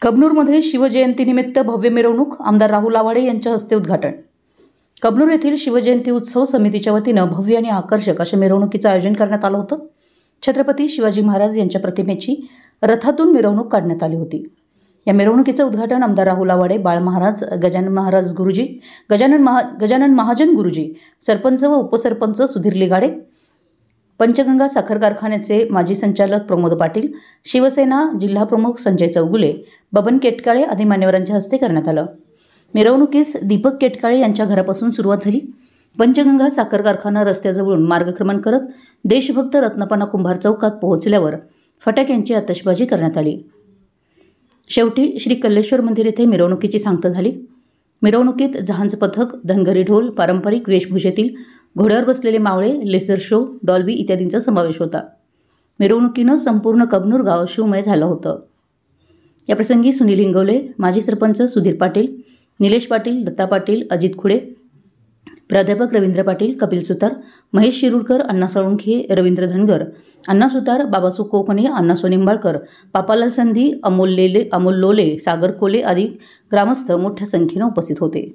कबनूरमध्ये शिवजयंतीनिमित्त भव्य मिरवणूक, आमदार राहुल आवाडे यांच्या हस्ते उद्घाटन। कबनूर येथील शिवजयंती उत्सव समितीच्या वतीनं भव्य आणि आकर्षक अशा मिरवणुकीचं आयोजन करण्यात आलं होतं। छत्रपती शिवाजी महाराज यांच्या प्रतिमेची रथातून मिरवणूक काढण्यात आली होती। या मिरवणुकीचं उद्घाटन आमदार राहुल आवाडे, बाळ महाराज, गजानन महाराज गुरुजी, गजानन महाजन गुरुजी, सरपंच व उपसरपंच सुधीर लिगाडे, पंचगंगा साखर कारखान्याचे माजी संचालक प्रमोद पाटील, शिवसेना जिल्हा प्रमुख संजय चौगुले, बबन केटकाळे आदी मान्यवरांच्या हस्ते करण्यात आलं। मिरवणुकीस दीपक केटकाळे यांच्या घरापासून सुरुवात झाली। पंचगंगा साखर कारखाना रस्त्याजवळून मार्गक्रमण करत देशभक्त रत्नपना कुंभार चौकात पोहोचल्यावर फटाक्यांची आतषबाजी करण्यात आली। शेवटी श्री कल्लेश्वर मंदिर येथे मिरवणुकीची सांगता झाली। मिरवणुकीत जहांज पथक, धनगरी ढोल, पारंपरिक वेशभूषेतील घोड्यावर बसलेले मावळे, लेझर शो, डॉल्बी इत्यादींचा समावेश होता। मिरवणुकीनं संपूर्ण कबनूर गाव शिवमय झालं होतं। या प्रसंगी सुनील हिंगवले, माजी सरपंच सुधीर पाटील, निलेश पाटील, दत्ता पाटील, अजित खुडे, प्राध्यापक रवींद्र पाटील, कपिल सुतार, महेश शिरूरकर, अण्णा साळुंखे, रवींद्र धनगर, अण्णा सुतार, बाबासू कोकणे, अण्णासो निंबाळकर, पापालाल संधी, अमोल लोले, सागर कोले आदी ग्रामस्थ मोठ्या संख्येनं उपस्थित होते।